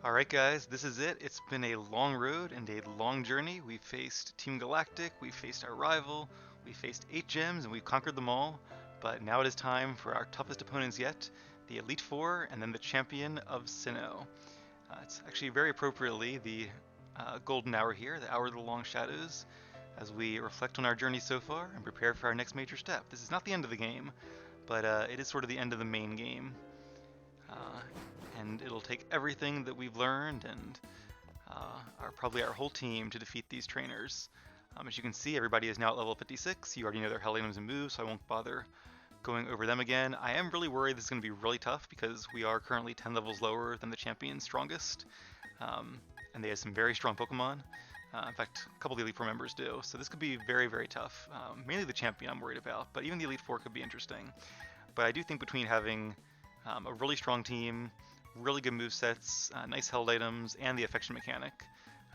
Alright guys, this is it. It's been a long road and a long journey. We've faced Team Galactic, we've faced our rival, we faced 8 gyms and we've conquered them all. But now it is time for our toughest opponents yet, the Elite Four and then the Champion of Sinnoh. It's actually very appropriately the golden hour here, the hour of the long shadows, as we reflect on our journey so far and prepare for our next major step. This is not the end of the game, but it is sort of the end of the main game. And it'll take everything that we've learned and probably our whole team to defeat these trainers. As you can see, everybody is now at level 56. You already know their hell items and moves, so I won't bother going over them again. I am really worried this is going to be really tough because we are currently 10 levels lower than the champion's strongest. And they have some very strong Pokemon. In fact, a couple of the Elite Four members do. So this could be very, very tough. Mainly the champion I'm worried about, but even the Elite Four could be interesting. But I do think between having a really strong team, really good movesets, nice held items, and the affection mechanic,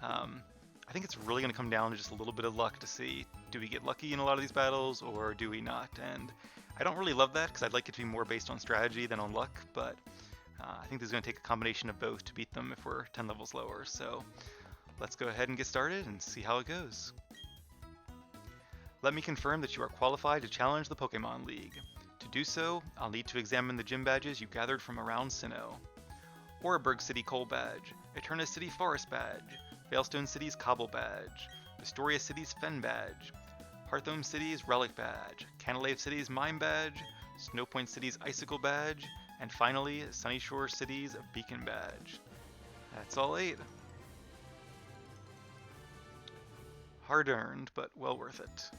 I think it's really going to come down to just a little bit of luck to see, do we get lucky in a lot of these battles or do we not? And I don't really love that because I'd like it to be more based on strategy than on luck, but I think this is going to take a combination of both to beat them if we're 10 levels lower. So let's go ahead and get started and see how it goes. Let me confirm that you are qualified to challenge the Pokémon League. To do so, I'll need to examine the gym badges you gathered from around Sinnoh. Oreburg City Coal Badge, Eterna City Forest Badge, Veilstone City's Cobble Badge, Astoria City's Fen Badge, Hearthome City's Relic Badge, Canalave City's Mime Badge, Snowpoint City's Icicle Badge, and finally, Sunnyshore City's Beacon Badge. That's all 8. Hard earned, but well worth it.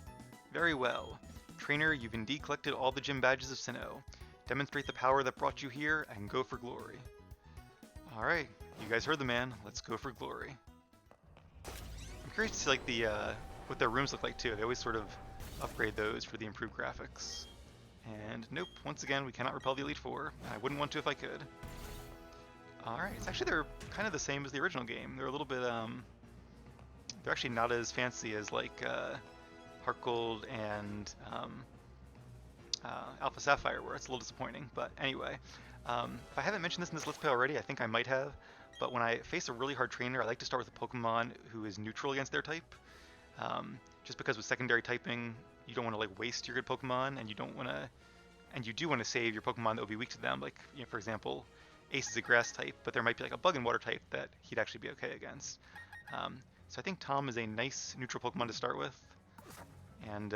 Very well. Trainer, you've indeed collected all the gym badges of Sinnoh. Demonstrate the power that brought you here, and go for glory. Alright, you guys heard the man. Let's go for glory. I'm curious to see like what their rooms look like too. They always sort of upgrade those for the improved graphics. And nope, once again, we cannot repel the Elite Four. I wouldn't want to if I could. Alright, it's actually they're kind of the same as the original game. They're a little bit, they're actually not as fancy as like Heart Gold and Alpha Sapphire were. It's a little disappointing, but anyway. If I haven't mentioned this in this Let's Play already, I think I might have, but when I face a really hard trainer, I like to start with a Pokemon who is neutral against their type. Just because with secondary typing, you don't want to like waste your good Pokemon, and you don't want to, and you do want to save your Pokemon that will be weak to them. Like, you know, for example, Ace is a Grass type, but there might be like a Bug and Water type that he'd actually be okay against. So I think Tom is a nice neutral Pokemon to start with, and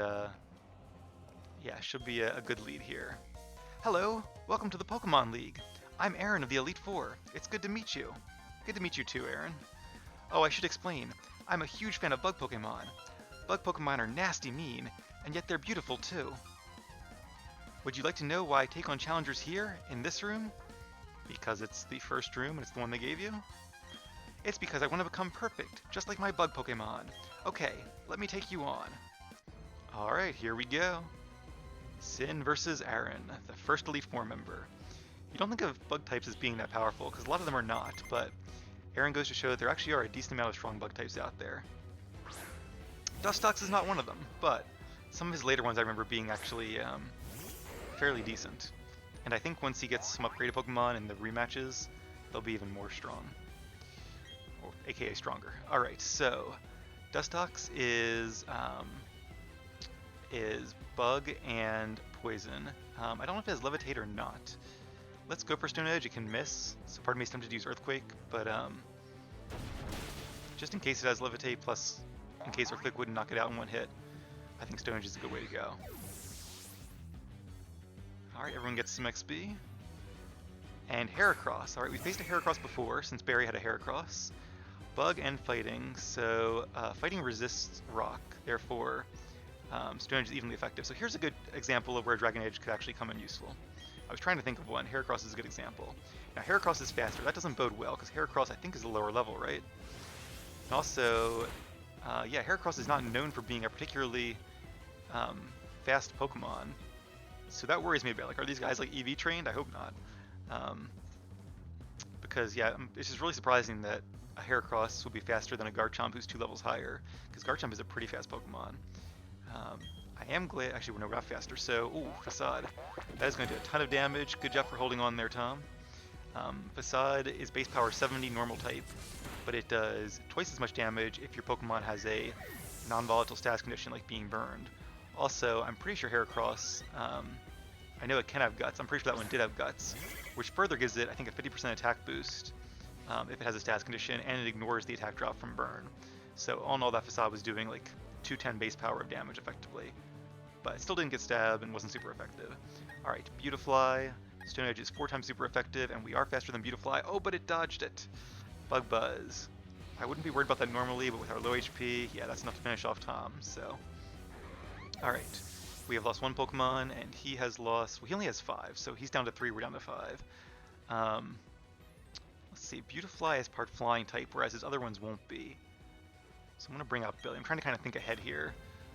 yeah, should be a good lead here. Hello, welcome to the Pokemon League. I'm Aaron of the Elite Four. It's good to meet you. Good to meet you too, Aaron. Oh, I should explain. I'm a huge fan of bug Pokemon. Bug Pokemon are nasty mean, and yet they're beautiful too. Would you like to know why I take on challengers here, in this room? Because it's the first room and it's the one they gave you? It's because I want to become perfect, just like my bug Pokemon. Okay, let me take you on. Alright, here we go. Sin versus Aaron, the first Elite Four member. You don't think of bug types as being that powerful, because a lot of them are not, but Aaron goes to show that there actually are a decent amount of strong bug types out there. Dustox is not one of them, but some of his later ones I remember being actually fairly decent. And I think once he gets some upgraded Pokemon in the rematches, they'll be even more strong. Or aka stronger. Alright, so Dustox is Bug and Poison. I don't know if it has Levitate or not. Let's go for Stone Edge. It can miss, so part of me is tempted to use Earthquake, but just in case it has Levitate, plus in case Earthquake wouldn't knock it out in one hit, I think Stone Edge is a good way to go. Alright, everyone gets some XP. And Heracross. Alright, we faced a Heracross before, since Barry had a Heracross. Bug and Fighting, so Fighting resists Rock, therefore Stone Edge is evenly effective. So here's a good example of where Dragon Edge could actually come in useful. I was trying to think of one. Heracross is a good example. Now Heracross is faster. That doesn't bode well, because Heracross I think is a lower level, right? And also, yeah, Heracross is not known for being a particularly fast Pokemon. So that worries me a bit. Like, are these guys like EV trained? I hope not. Because yeah, it's just really surprising that a Heracross will be faster than a Garchomp who's 2 levels higher, because Garchomp is a pretty fast Pokemon. I am glad, actually we're not faster, so, ooh, Facade. That is going to do a ton of damage. Good job for holding on there, Tom. Facade is base power 70 normal type, but it does twice as much damage if your Pokemon has a non-volatile status condition like being burned. Also, I'm pretty sure Heracross, I know it can have Guts, I'm pretty sure that one did have Guts, which further gives it, I think, a 50% attack boost if it has a status condition, and it ignores the attack drop from burn. So all in all, that Facade was doing like 210 base power of damage effectively, but it still didn't get stabbed and wasn't super effective. Alright, Beautifly. Stone Edge is 4 times super effective, and we are faster than Beautifly. Oh, but it dodged it. Bug Buzz. I wouldn't be worried about that normally, but with our low HP, yeah, that's enough to finish off Tom, so. Alright, we have lost 1 Pokemon, and he has lost, well, he only has 5, so he's down to 3, we're down to 5. Let's see, Beautifly is part flying type, whereas his other ones won't be. So I'm going to bring out Billy. I'm trying to kind of think ahead here.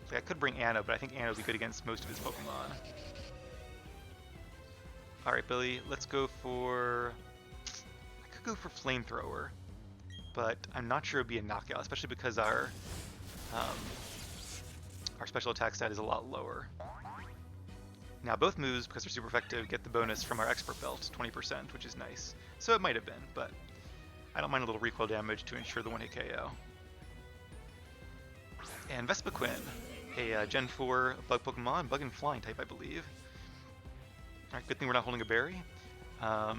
Like, I could bring Anna, but I think Anna would be good against most of his Pokemon. Alright, Billy, let's go for... I could go for Flamethrower, but I'm not sure it would be a knockout, especially because our special attack stat is a lot lower. Now, both moves, because they're super effective, get the bonus from our Expert Belt, 20%, which is nice. So it might have been, but I don't mind a little recoil damage to ensure the 1-hit KO. And Vespiquen, a Gen 4 bug Pokemon, bug and flying type, I believe. Alright, good thing we're not holding a berry. Yeah,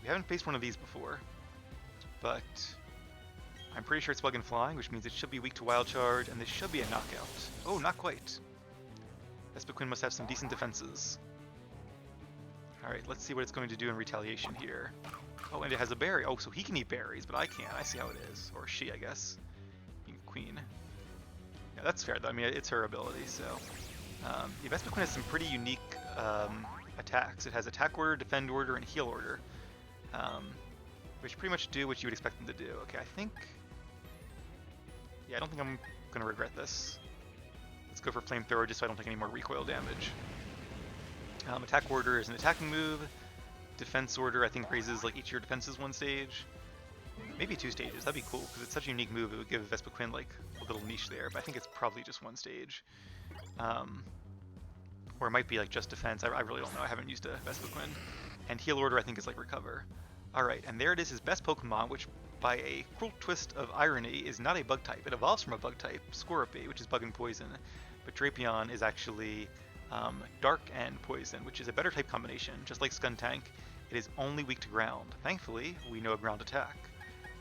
we haven't faced one of these before, but I'm pretty sure it's bug and flying, which means it should be weak to Wild Charge, and this should be a knockout. Oh, not quite. Vespiquen must have some decent defenses. Alright, let's see what it's going to do in retaliation here. Oh, and it has a berry. Oh, so he can eat berries, but I can't. I see how it is. Or she, I guess. Being a queen. Yeah, that's fair, though. I mean, it's her ability, so... Yeah, Vespiquen has some pretty unique attacks. It has Attack Order, Defend Order, and Heal Order. Which pretty much do what you would expect them to do. Okay, I think... Yeah, I don't think I'm going to regret this. Let's go for Flamethrower just so I don't take any more recoil damage. Attack Order is an attacking move. Defense Order, I think, raises like each of your defenses 1 stage. Maybe 2 stages. That'd be cool, because it's such a unique move. It would give Vespiquen like a little niche there, but I think it's probably just 1 stage. Or it might be like just defense. I really don't know. I haven't used a Vespiquen. And Heal Order, I think, is like Recover. Alright, and there it is, his best Pokemon, which by a cruel twist of irony is not a bug type. It evolves from a bug type, Scorpy, which is bug and poison. But Drapion is actually dark and poison, which is a better type combination. Just like Skuntank, it is only weak to ground. Thankfully, we know a ground attack.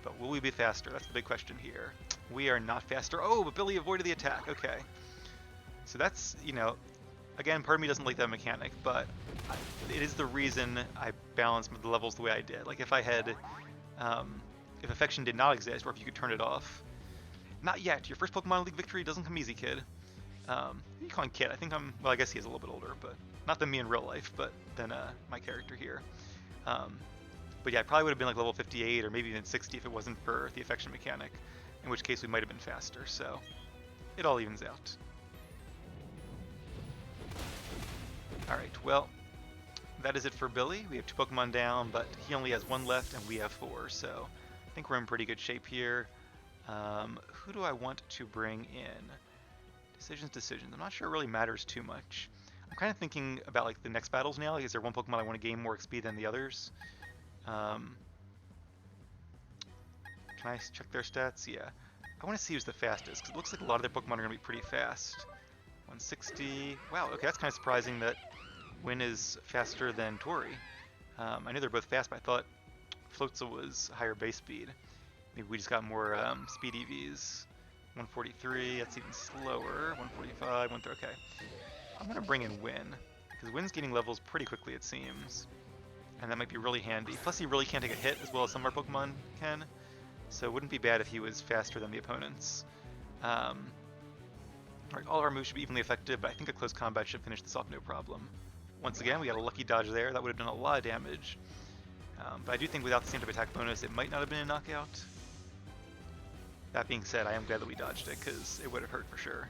But will we be faster? That's the big question here. We are not faster. Oh, but Billy avoided the attack. Okay. So that's, you know, again, part of me doesn't like that mechanic, but it is the reason I balanced the levels the way I did. Like, if I had, if Affection did not exist, or if you could turn it off. Not yet. Your first Pokemon League victory doesn't come easy, kid. You call him kid. I think I'm, well, I guess he is a little bit older, but not than me in real life, but than my character here. But yeah, I probably would have been like level 58 or maybe even 60 if it wasn't for the Affection mechanic, in which case we might have been faster, so it all evens out. Alright, well, that is it for Billy. We have 2 Pokemon down, but he only has 1 left and we have 4, so I think we're in pretty good shape here. Who do I want to bring in? Decisions. I'm not sure it really matters too much. I'm kind of thinking about like the next battles now. Like, is there one Pokemon I want to gain more XP than the others? Can I check their stats? Yeah. I want to see who's the fastest, because it looks like a lot of their Pokemon are going to be pretty fast. 160. Wow, okay, that's kind of surprising that Win is faster than Tori. I knew they're both fast, but I thought Floatzel was higher base speed. Maybe we just got more speed EVs. 143, that's even slower. 145, 130, okay. I'm going to bring in Win, because Win's getting levels pretty quickly, it seems. And that might be really handy. Plus, he really can't take a hit as well as some of our Pokemon can. So it wouldn't be bad if he was faster than the opponents. All of our moves should be evenly effective, but I think a close combat should finish this off no problem. Once again, we got a lucky dodge there. That would have done a lot of damage. But I do think without the same type of attack bonus, it might not have been a knockout. That being said, I am glad that we dodged it, because it would have hurt for sure.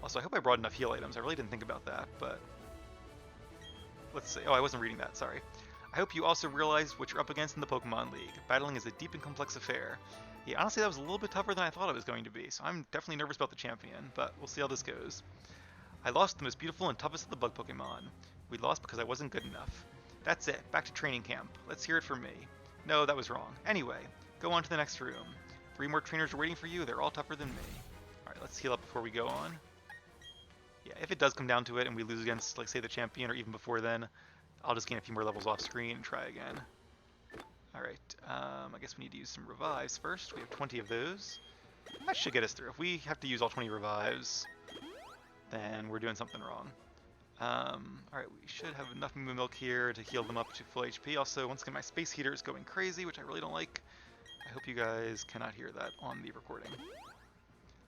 Also, I hope I brought enough heal items. I really didn't think about that, but... Let's see. Oh, I wasn't reading that, sorry. I hope you also realize what you're up against in the Pokemon League. Battling is a deep and complex affair. Yeah, honestly, that was a little bit tougher than I thought it was going to be, so I'm definitely nervous about the champion, but we'll see how this goes. I lost the most beautiful and toughest of the bug Pokemon. We lost because I wasn't good enough. That's it. Back to training camp. Let's hear it from me. No, that was wrong. Anyway, go on to the next room. 3 more trainers are waiting for you. They're all tougher than me. Alright, let's heal up before we go on. Yeah, if it does come down to it and we lose against, like, say, the champion or even before then, I'll just gain a few more levels off screen and try again. Alright, I guess we need to use some revives first. We have 20 of those. That should get us through. If we have to use all 20 revives, then we're doing something wrong. Alright, we should have enough Moo Milk here to heal them up to full HP. Also, once again, my space heater is going crazy, which I really don't like. I hope you guys cannot hear that on the recording.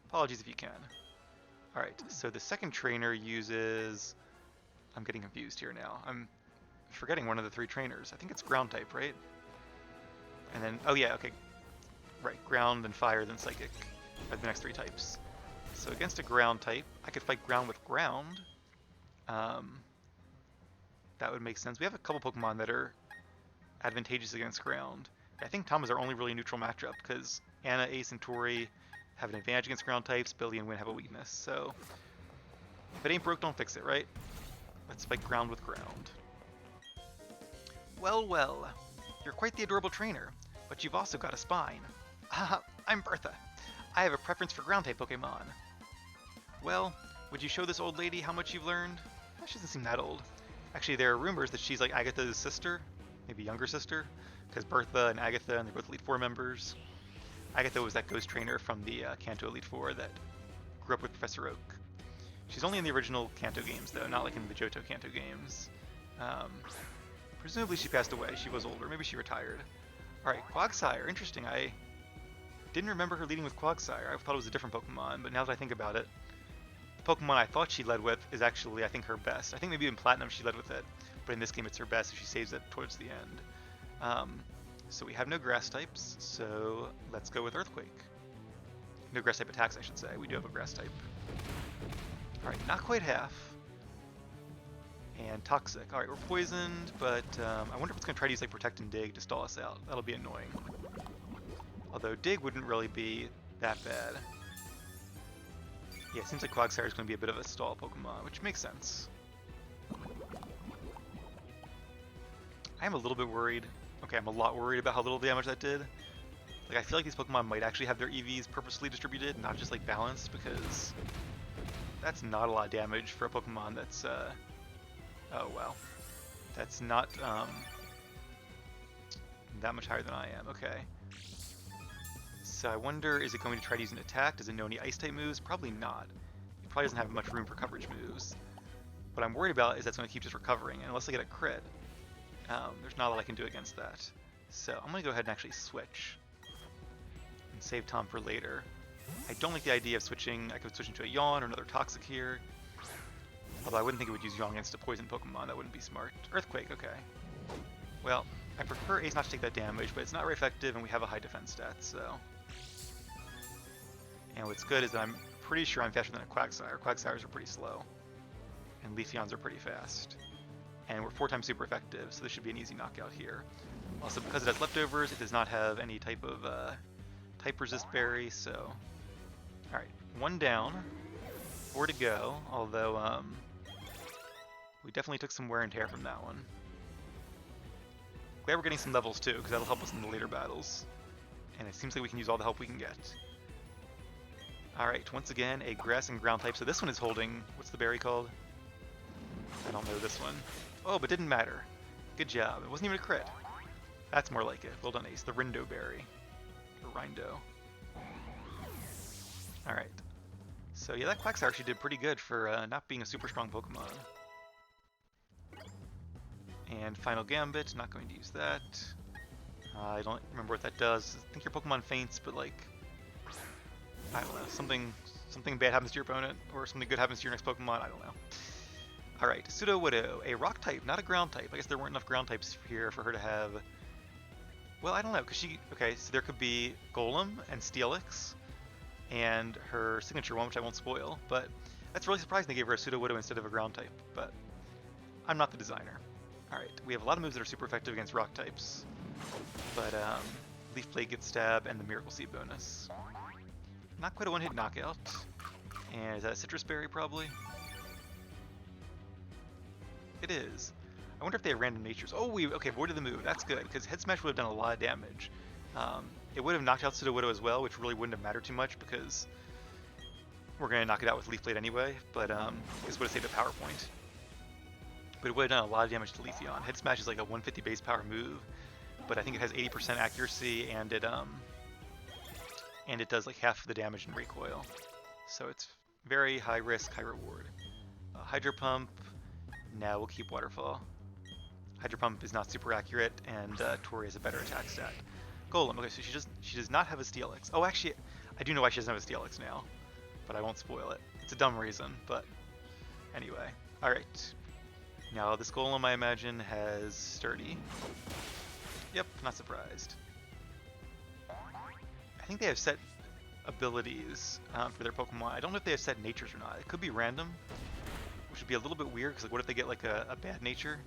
Apologies if you can. Alright, so the second trainer uses... I'm getting confused here now. I'm forgetting one of the 3 trainers. I think it's ground type, right? And then, oh yeah, okay. Right, ground, then fire, then psychic are the next 3 types. So against a ground type, I could fight ground with ground. That would make sense. We have a couple Pokemon that are advantageous against ground. I think Tom is our only really neutral matchup, because Anna, Ace, and Tori have an advantage against ground types, Billy and Win have a weakness. So if it ain't broke, don't fix it, right? Let's fight ground with ground. Well, well, you're quite the adorable trainer, but you've also got a spine. Haha, I'm Bertha. I have a preference for ground type Pokemon. Well, would you show this old lady how much you've learned? She doesn't seem that old. Actually, there are rumors that she's like Agatha's sister, maybe younger sister, because Bertha and Agatha, and they're both Elite Four members. Agatha was that ghost trainer from the Kanto Elite Four that grew up with Professor Oak. She's only in the original Kanto games, though, not like in the Johto Kanto games. Presumably she passed away. She was older. Maybe she retired. Alright, Quagsire. Interesting. I didn't remember her leading with Quagsire. I thought it was a different Pokemon, but now that I think about it, the Pokemon I thought she led with is actually, I think, her best. I think maybe in Platinum she led with it, but in this game it's her best, so she saves it towards the end. So we have no grass types, so let's go with Earthquake. No grass type attacks, I should say. We do have a grass type. Alright, not quite half. And Toxic. Alright, we're poisoned, but I wonder if it's going to try to use like Protect and Dig to stall us out. That'll be annoying. Although Dig wouldn't really be that bad. Yeah, it seems like Quagsire is going to be a bit of a stall Pokemon, which makes sense. I am a little bit worried. Okay, I'm a lot worried about how little damage that did. Like, I feel like these Pokemon might actually have their EVs purposely distributed, not just like balanced, because that's not a lot of damage for a Pokemon that's, oh wow. That's not, that much higher than I am. Okay. So I wonder, is it going to try to use an attack? Does it know any Ice-type moves? Probably not. It probably doesn't have much room for coverage moves. What I'm worried about is that's going to keep just recovering, and unless I get a crit, there's not a lot I can do against that. So I'm going to go ahead and actually switch. And save Tom for later. I don't like the idea of switching. I could switch into a Yawn or another Toxic here. Although I wouldn't think it would use Yawn against a poison Pokemon. That wouldn't be smart. Earthquake, okay. Well, I prefer Ace not to take that damage, but it's not very effective, and we have a high defense stat, so... And what's good is that I'm pretty sure I'm faster than a Quagsire. Quagsires are pretty slow. And Leafeons are pretty fast. And we're 4 times super effective, so this should be an easy knockout here. Also, because it has leftovers, it does not have any type of type resist berry, so... Alright, 1 down, 4 to go, although we definitely took some wear and tear from that one. Glad we're getting some levels too, because that'll help us in the later battles. And it seems like we can use all the help we can get. Alright, once again, a grass and ground type. So this one is holding, what's the berry called? I don't know this one. Oh, but didn't matter. Good job. It wasn't even a crit. That's more like it. Well done, Ace. The Rindo berry. Or Rindo. Alright. So yeah, that Quagsire actually did pretty good for not being a super strong Pokemon. And Final Gambit, not going to use that. I don't remember what that does. I think your Pokemon faints, but like... I don't know, something bad happens to your opponent, or something good happens to your next Pokemon, I don't know. Alright, Sudowoodo, a rock type, not a ground type. I guess there weren't enough ground types here for her to have... Well, I don't know, because she... Okay, so there could be Golem and Steelix, and her signature one, which I won't spoil, but that's really surprising they gave her a Sudowoodo instead of a ground type, but I'm not the designer. Alright, we have a lot of moves that are super effective against rock types, but Leaf Blade gets stab and the Miracle Seed bonus. Not quite a one-hit knockout. And is that a Citrus Berry, probably? It is. I wonder if they have random natures. Oh, we okay, avoided the move. That's good, because Head Smash would have done a lot of damage. It would have knocked out Pseudo Widow as well, which really wouldn't have mattered too much because we're going to knock it out with Leaf Blade anyway, but this would have saved a power point. But it would have done a lot of damage to Leafeon. Head Smash is like a 150 base power move, but I think it has 80% accuracy, and it does like half of the damage in recoil. So it's very high risk, high reward. Hydro Pump, now we'll keep Waterfall. Hydro Pump is not super accurate, and Tori has a better attack stat. Golem, okay, so she does not have a Steelix. Oh, actually, I do know why she doesn't have a Steelix now, but I won't spoil it. It's a dumb reason, but anyway. Alright. Now this Golem, I imagine, has Sturdy. Yep, not surprised. I think they have set abilities for their Pokemon. I don't know if they have set natures or not. It could be random, which would be a little bit weird, because like, what if they get like a bad nature?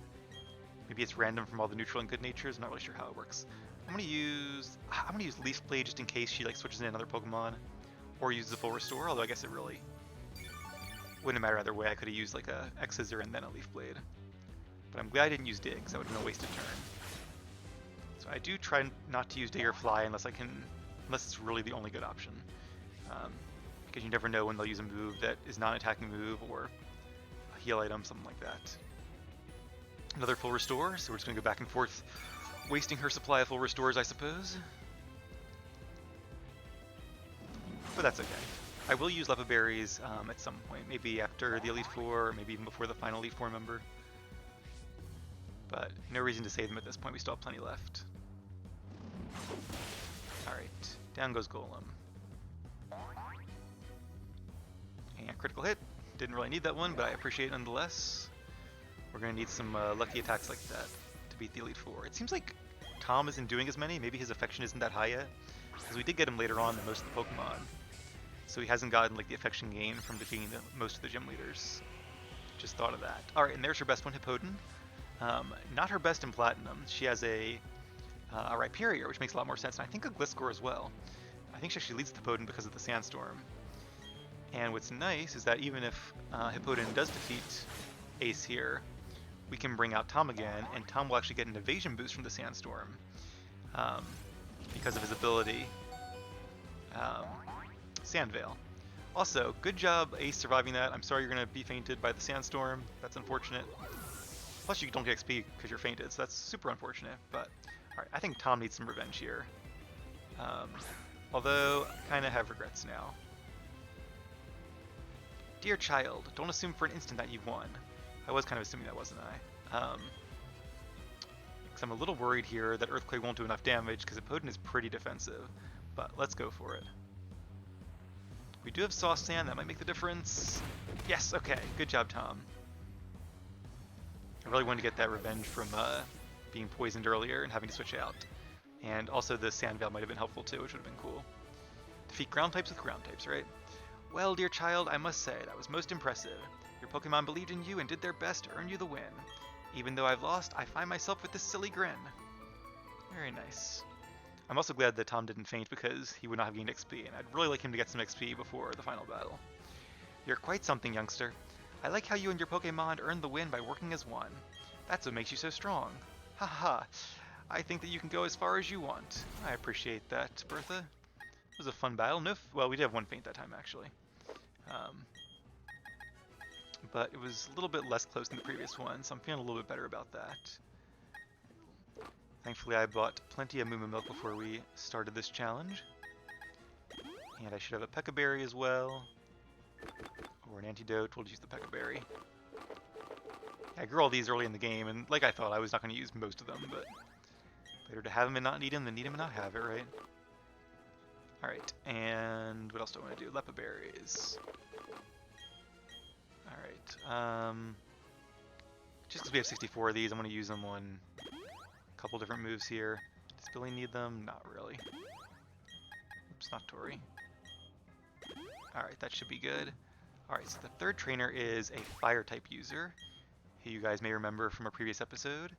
Maybe it's random from all the neutral and good natures. I'm not really sure how it works. I'm gonna use Leaf Blade just in case she like switches in another Pokemon, or uses the full restore. Although I guess it really wouldn't matter either way. I could have used like a X-Scissor and then a Leaf Blade. But I'm glad I didn't use Dig, because that would have been a wasted turn. So I do try not to use Dig or Fly unless it's really the only good option. Because you never know when they'll use a move that is not an attacking move or a heal item, something like that. Another full restore, so we're just going to go back and forth, wasting her supply of full restores, I suppose. But that's okay. I will use Lepa Berries at some point, maybe after the Elite Four, or maybe even before the final Elite Four member. But no reason to save them at this point, we still have plenty left. Alright, down goes Golem. And critical hit. Didn't really need that one, but I appreciate it nonetheless. We're going to need some lucky attacks like that to beat the Elite Four. It seems like Tom isn't doing as many. Maybe his affection isn't that high yet, because we did get him later on than most of the Pokemon. So he hasn't gotten like the affection gain from defeating most of the gym leaders. Just thought of that. Alright, and there's her best one, Hippowdon. Not her best in Platinum. She has a Rhyperior, which makes a lot more sense, and I think a Gliscor as well. I think she actually leads Hippowdon because of the Sandstorm. And what's nice is that even if Hippowdon does defeat Ace here, we can bring out Tom again, and Tom will actually get an evasion boost from the Sandstorm because of his ability, Sandveil. Also, good job Ace surviving that. I'm sorry you're going to be fainted by the Sandstorm. That's unfortunate. Plus you don't get XP because you're fainted, so that's super unfortunate. But alright, I think Tom needs some revenge here. Although, I kind of have regrets now. Dear child, don't assume for an instant that you've won. I was kind of assuming that, wasn't I? Because I'm a little worried here that Earthquake won't do enough damage, because Hippowdon is pretty defensive. But let's go for it. We do have Sauce Sand, that might make the difference. Yes, okay, good job, Tom. I really wanted to get that revenge from being poisoned earlier and having to switch out. And also the Sandveil might have been helpful too, which would have been cool. Defeat ground types with ground types, right? Well, dear child, I must say, that was most impressive. Your Pokemon believed in you and did their best to earn you the win. Even though I've lost, I find myself with this silly grin. Very nice. I'm also glad that Tom didn't faint because he would not have gained XP, and I'd really like him to get some XP before the final battle. You're quite something, youngster. I like how you and your Pokemon earned the win by working as one. That's what makes you so strong. Ha ha. I think that you can go as far as you want. I appreciate that, Bertha. It was a fun battle. Well, we did have one faint that time, actually. But it was a little bit less close than the previous one, so I'm feeling a little bit better about that. Thankfully, I bought plenty of Moo Moo Milk before we started this challenge. And I should have a Pekka Berry as well. Or an Antidote. We'll just use the Pekka Berry. I grew all these early in the game, and like I thought, I was not going to use most of them, but better to have them and not need them than need them and not have it, right? Alright, and what else do I want to do? Lepa Berries. Alright, just because we have 64 of these, I'm going to use them on a couple different moves here. Does Billy need them? Not really. Oops, not Tori. Alright, that should be good. Alright, so the third trainer is a Fire-type user, who you guys may remember from a previous episode.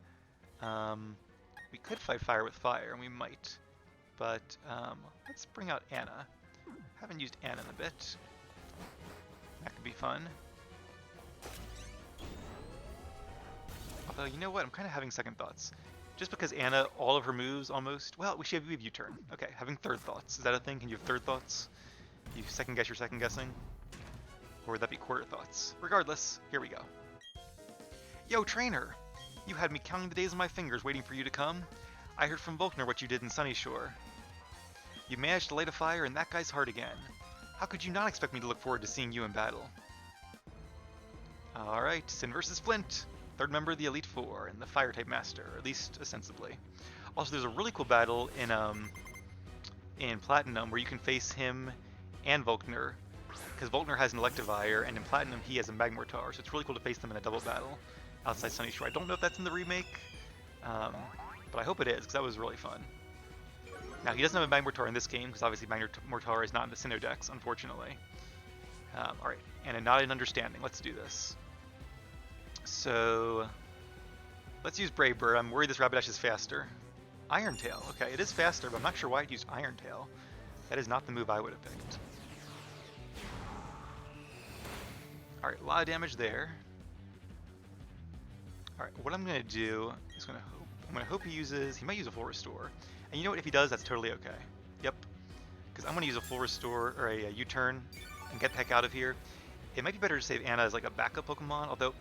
We could fight fire with fire, and we might. But let's bring out Anna. Haven't used Anna in a bit. That could be fun. Although, you know what? I'm kind of having second thoughts. Just because Anna, all of her moves almost... Well, we have U-turn. Okay, having third thoughts. Is that a thing? Can you have third thoughts? You second guess your second guessing? Or would that be quarter thoughts? Regardless, here we go. Yo, trainer! You had me counting the days on my fingers waiting for you to come. I heard from Volkner what you did in Sunnyshoar. You managed to light a fire in that guy's heart again. How could you not expect me to look forward to seeing you in battle? Alright, Sin versus Flint. Third member of the Elite Four and the Fire-type Master, or at least ostensibly. Also, there's a really cool battle in Platinum where you can face him and Volkner, because Volkner has an Electivire, and in Platinum he has a Magmortar, so it's really cool to face them in a double battle outside Sunnyshoar. I don't know if that's in the remake, but I hope it is, because that was really fun. Now, he doesn't have a Magmortar in this game, because obviously Magmortar is not in the Sinnoh decks, unfortunately. Alright, and a Not an Understanding. Let's do this. So, let's use Brave Bird. I'm worried this Rapidash is faster. Iron Tail. Okay, it is faster, but I'm not sure why it used Iron Tail. That is not the move I would have picked. Alright, a lot of damage there. Alright, what I'm going to do is I'm going to hope he might use a full restore. And you know what, if he does, that's totally okay. Yep. Because I'm going to use a full restore, or a U-turn, and get the heck out of here. It might be better to save Anna as like a backup Pokemon, although...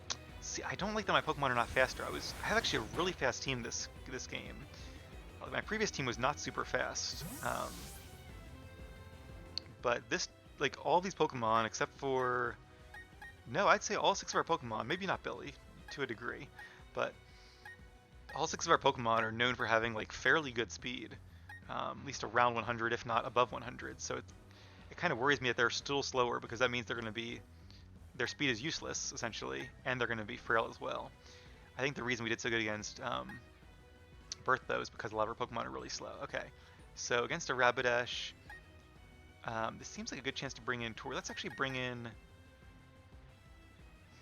See, I don't like that my Pokemon are not faster. I have actually a really fast team this game. My previous team was not super fast. But this, like, all these Pokemon, except for... No, I'd say all 6 of our Pokemon, maybe not Billy, to a degree, but all 6 of our Pokemon are known for having, like, fairly good speed. At least around 100, if not above 100. So it kind of worries me that they're still slower, because that means they're going to be... Their speed is useless, essentially, and they're going to be frail as well. I think the reason we did so good against Birth, though, is because a lot of our Pokemon are really slow. Okay, so against a Rapidash, this seems like a good chance to bring in Tori. Let's actually bring in...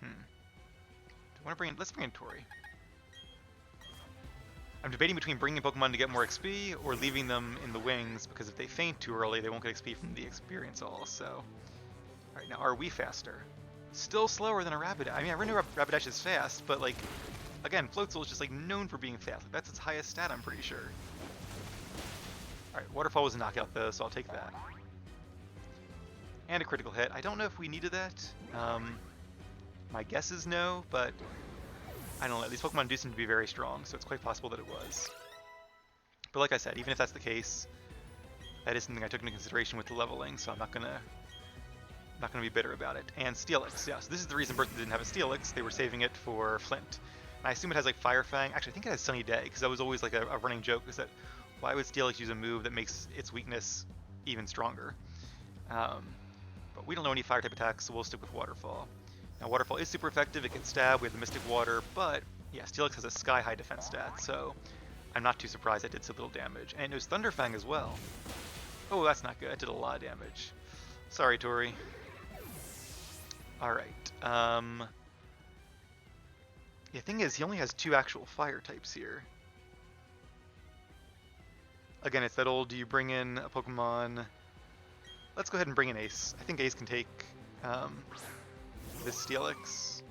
Do I want to bring in... Let's bring in Tori. I'm debating between bringing in Pokemon to get more XP or leaving them in the wings, because if they faint too early, they won't get XP from the experience all, so... Alright, now are we faster? Still slower than a Rapidash. I mean, I already know Rapidash is fast, but like, again, Floatzel is just like known for being fast. Like, that's its highest stat, I'm pretty sure. Alright, Waterfall was a knockout though, so I'll take that. And a critical hit. I don't know if we needed that. My guess is no, but I don't know. These Pokemon do seem to be very strong, so it's quite possible that it was. But like I said, even if that's the case, that is something I took into consideration with the leveling, so I'm not gonna be bitter about it. And Steelix, yeah, so this is the reason Bertha didn't have a Steelix. They were saving it for Flint. And I assume it has like Fire Fang. Actually, I think it has Sunny Day, because that was always like a running joke, is that why would Steelix use a move that makes its weakness even stronger? But we don't know any fire type attacks, so we'll stick with Waterfall. Now Waterfall is super effective, it can stab, we have the Mystic Water, but yeah, Steelix has a sky high defense stat, so I'm not too surprised it did so little damage. And it was Thunder Fang as well. Oh, that's not good, it did a lot of damage. Sorry, Tori. Alright, the thing is, he only has 2 actual fire types here. Again, it's that old, do you bring in a Pokemon... Let's go ahead and bring in Ace. I think Ace can take this Steelix.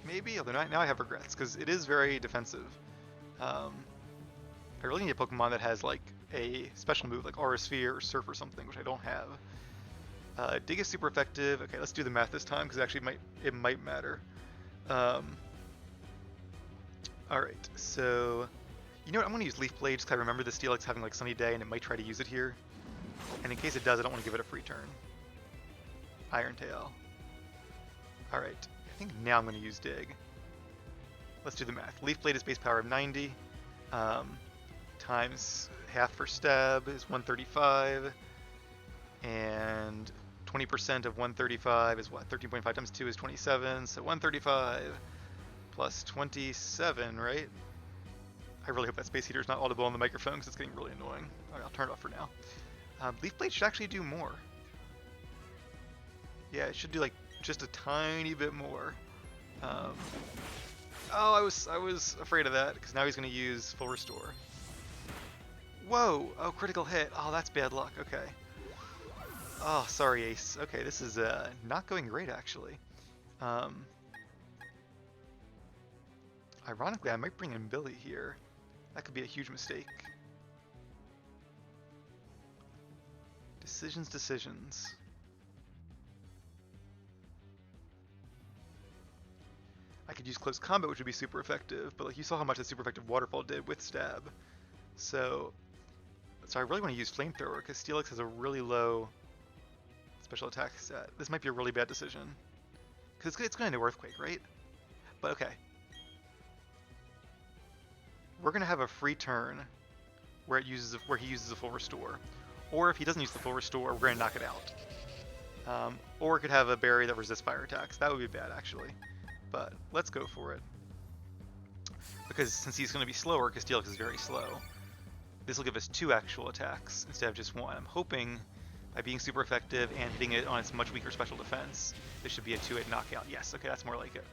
Maybe, although now I have regrets, because it is very defensive. I really need a Pokemon that has like a special move, like Aura Sphere or Surf or something, which I don't have. Dig is super effective. Okay, let's do the math this time, because actually it might matter. Alright, so... You know what, I'm going to use Leaf Blade, just because I remember the Steelix having like Sunny Day, and it might try to use it here. And in case it does, I don't want to give it a free turn. Iron Tail. Alright, I think now I'm going to use Dig. Let's do the math. Leaf Blade is base power of 90, times half for stab is 135, and 20% of 135 is what? 13.5 times 2 is 27, so 135 plus 27, right? I really hope that Space Heater is not audible on the microphone, because it's getting really annoying. Alright, I'll turn it off for now. Leaf Blade should actually do more. Yeah, it should do like just a tiny bit more. Oh, I was afraid of that, because now he's going to use Full Restore. Whoa! Oh, critical hit. Oh, that's bad luck. Okay. Oh, sorry, Ace. Okay, this is not going great, actually. Ironically, I might bring in Billy here. That could be a huge mistake. Decisions. I could use close combat, which would be super effective, but like you saw how much the super effective waterfall did with stab. So I really want to use flamethrower because Steelix has a really low special attack set. This might be a really bad decision because it's going to do earthquake, right? But okay, we're going to have a free turn where he uses a full restore, or if he doesn't use the full restore, we're going to knock it out. Or it could have a berry that resists fire attacks. That would be bad actually. But let's go for it. Because since he's going to be slower, because Steelix is very slow, this will give us 2 actual attacks instead of just 1. I'm hoping by being super effective and hitting it on its much weaker special defense, this should be a 2-hit knockout. Yes, okay, that's more like it.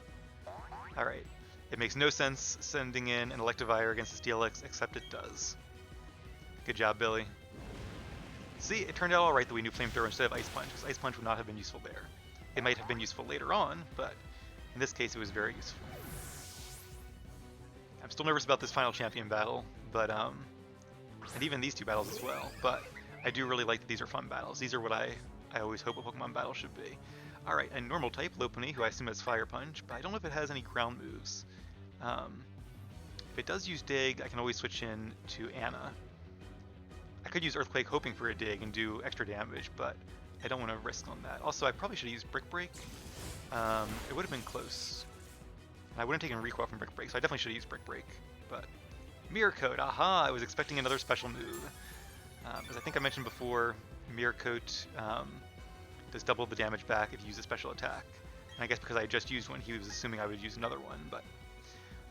Alright. It makes no sense sending in an Electivire against the Steelix, except it does. Good job, Billy. See, it turned out alright that we knew Flamethrower instead of Ice Punch, because Ice Punch would not have been useful there. It might have been useful later on, but in this case, it was very useful. I'm still nervous about this final champion battle, but and even these 2 battles as well. But I do really like that these are fun battles. These are what I always hope a Pokemon battle should be. All right, a normal type Lopunny, who I assume has Fire Punch, but I don't know if it has any ground moves. If it does use Dig, I can always switch in to Anna. I could use Earthquake hoping for a Dig and do extra damage, but I don't want to risk on that. Also, I probably should have used Brick Break. It would have been close. I wouldn't have taken Recoil from Brick Break, so I definitely should have used Brick Break. But Mirror Coat, aha! I was expecting another special move. As I think I mentioned before, Mirror Coat does double the damage back if you use a special attack. And I guess because I just used one, he was assuming I would use another one, but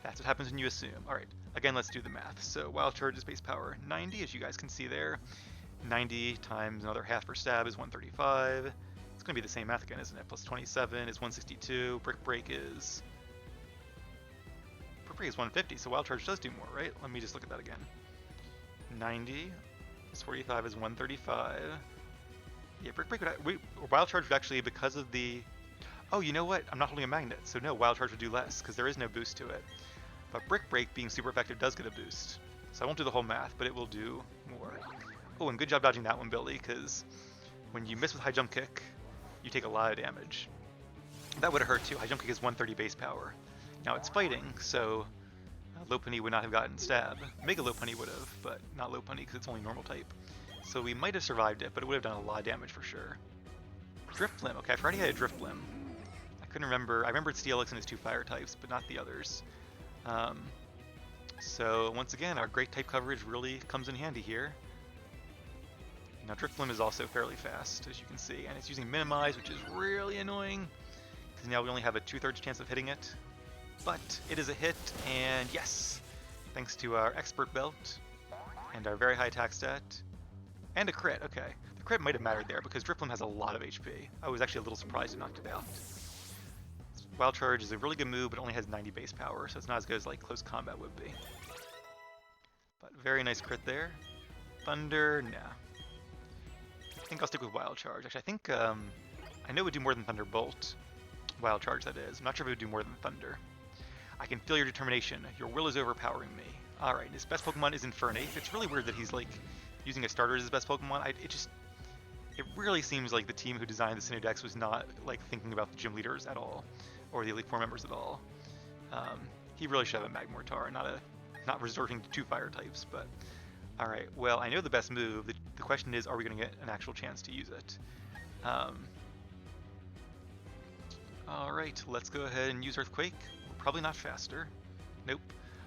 that's what happens when you assume. Alright, again, let's do the math. So Wild Charge's base power 90, as you guys can see there. 90 times another half for stab is 135. It's going to be the same math again, isn't it? Plus 27 is 162. Brick Break is 150, so Wild Charge does do more, right? Let me just look at that again. 90 plus 45 is 135. Yeah, Brick Break would... Wild Charge would actually, because of the... Oh, you know what? I'm not holding a magnet, so no, Wild Charge would do less, because there is no boost to it. But Brick Break, being super effective, does get a boost. So I won't do the whole math, but it will do more. Oh, and good job dodging that one, Billy, because when you miss with High Jump Kick, you take a lot of damage. That would have hurt too. High Jump Kick is 130 base power. Now it's fighting, so Lopunny would not have gotten stab. Mega Lopunny would have, but not Lopunny because it's only normal type. So we might have survived it, but it would have done a lot of damage for sure. Drift Limb. Okay, I've already had a Drift Limb. I couldn't remember. I remembered Steelix and his 2 fire types, but not the others. So once again, our great type coverage really comes in handy here. Now Drift Limb is also fairly fast, as you can see, and it's using Minimize, which is really annoying, because now we only have a 2/3 chance of hitting it. But it is a hit, and yes! Thanks to our Expert Belt, and our very high attack stat, and a crit, okay. The crit might have mattered there, because Drift Limb has a lot of HP. I was actually a little surprised it knocked it out. Wild Charge is a really good move, but only has 90 base power, so it's not as good as like Close Combat would be. But very nice crit there. Thunder, nah. I think I'll stick with Wild Charge. Actually, I think, I know it would do more than Thunderbolt. Wild Charge, that is. I'm not sure if it would do more than Thunder. I can feel your determination. Your will is overpowering me. Alright, his best Pokemon is Infernape. It's really weird that he's, like, using a starter as his best Pokemon. It really seems like the team who designed the Sinnoh Dex was not, like, thinking about the gym leaders at all. Or the Elite Four members at all. He really should have a Magmortar, not resorting to 2 fire types, but... Alright, well, I know the best move. The question is, are we going to get an actual chance to use it? Alright, let's go ahead and use Earthquake. We're probably not faster. Nope.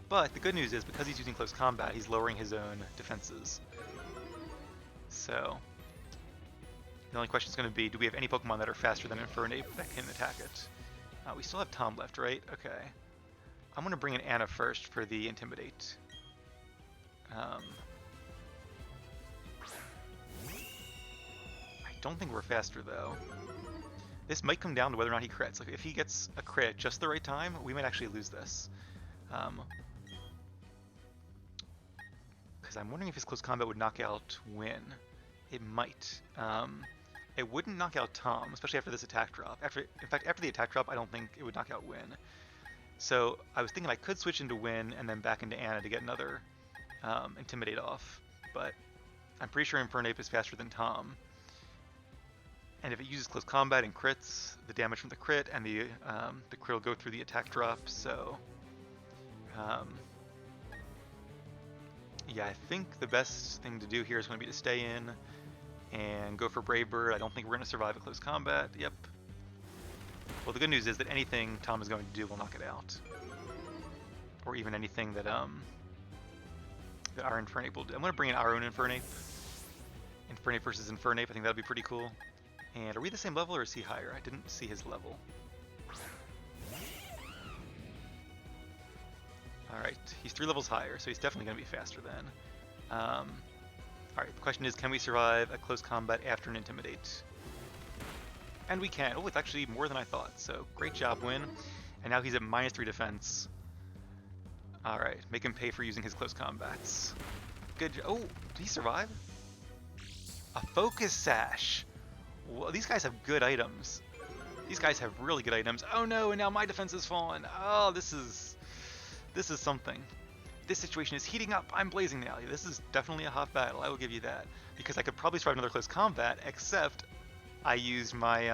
But the good news is, because he's using Close Combat, he's lowering his own defenses. So, the only question is going to be, do we have any Pokemon that are faster than Infernape that can attack it? We still have Tom left, right? Okay. I'm going to bring in Anna first for the Intimidate. I don't think we're faster, though. This might come down to whether or not he crits. Like, if he gets a crit at just the right time, we might actually lose this. Because I'm wondering if his Close Combat would knock out Win. It might. It wouldn't knock out Tom, especially after this attack drop. In fact, after the attack drop, I don't think it would knock out Win. So I was thinking I could switch into Win and then back into Anna to get another Intimidate off, but I'm pretty sure Infernape is faster than Tom. And if it uses close combat and crits, the damage from the crit and the crit will go through the attack drop. So yeah, I think the best thing to do here is going to be to stay in and go for Brave Bird. I don't think we're going to survive a close combat. Yep. Well, the good news is that anything Tom is going to do will knock it out, or even anything that that our Infernape will do. I'm going to bring in our own Infernape. Infernape versus Infernape. I think that'd be pretty cool. And are we the same level or is he higher? I didn't see his level. Alright, he's 3 levels higher, so he's definitely going to be faster then. Alright, the question is, can we survive a close combat after an Intimidate? And we can. Oh, it's actually more than I thought, so great job, Win. And now he's at -3 defense. Alright, make him pay for using his close combats. Good job. Oh, did he survive? A Focus Sash! Well, these guys have good items. These guys have really good items. Oh no, and now my defense has fallen. Oh, this is something. This situation is heating up. I'm blazing now. This is definitely a hot battle, I will give you that. Because I could probably survive another close combat, except I used my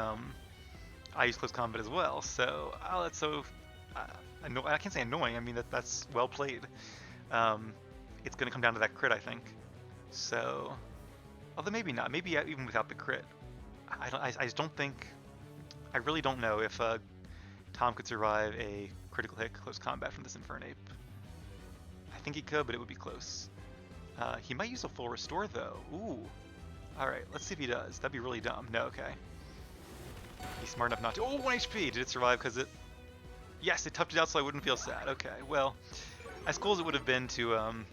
I used close combat as well. So that's so I can't say annoying. I mean that's well played. It's gonna come down to that crit, I think. So, although maybe not. Maybe even without the crit. I just don't think. I really don't know if Tom could survive a critical hit close combat from this Infernape. I think he could, but it would be close. He might use a full restore though. Ooh. Alright, let's see if he does. That'd be really dumb. No, okay. He's smart enough not to. Oh, 1 HP! Did it survive because it... Yes, it toughed it out so I wouldn't feel sad. Okay, well, as cool as it would have been to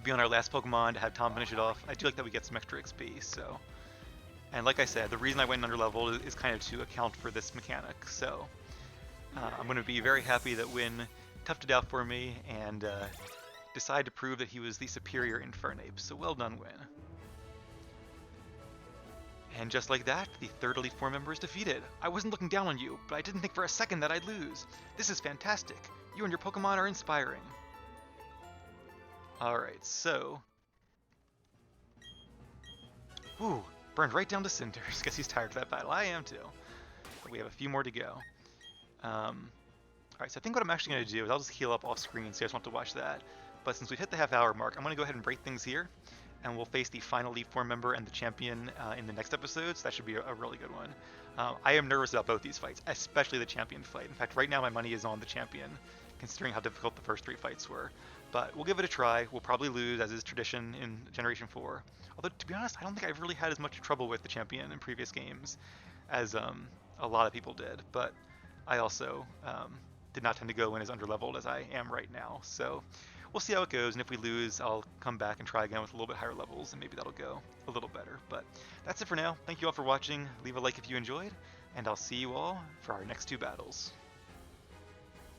be on our last Pokemon, to have Tom finish it off, I do like that we get some extra XP, so... And like I said, the reason I went under level is kind of to account for this mechanic, so... I'm going to be very happy that Win toughed it out for me and decided to prove that he was the superior Infernape, so well done, Win. And just like that, the third Elite Four member is defeated. I wasn't looking down on you, but I didn't think for a second that I'd lose. This is fantastic. You and your Pokemon are inspiring. Alright, so... Ooh, burned right down to cinders. Guess he's tired of that battle. I am too. But we have a few more to go. Alright, so I think what I'm actually going to do is I'll just heal up off screen so you guys want to watch that. But since we've hit the half-hour mark, I'm going to go ahead and break things here. And we'll face the final Elite Four member and the champion in the next episode, so that should be a really good one. I am nervous about both these fights, especially the champion fight. In fact, right now my money is on the champion, considering how difficult the first 3 fights were. But we'll give it a try. We'll probably lose, as is tradition in Generation 4. Although, to be honest, I don't think I've really had as much trouble with the champion in previous games as a lot of people did. But I also did not tend to go in as underleveled as I am right now. So we'll see how it goes, and if we lose, I'll come back and try again with a little bit higher levels, and maybe that'll go a little better. But that's it for now. Thank you all for watching. Leave a like if you enjoyed, and I'll see you all for our next 2 battles.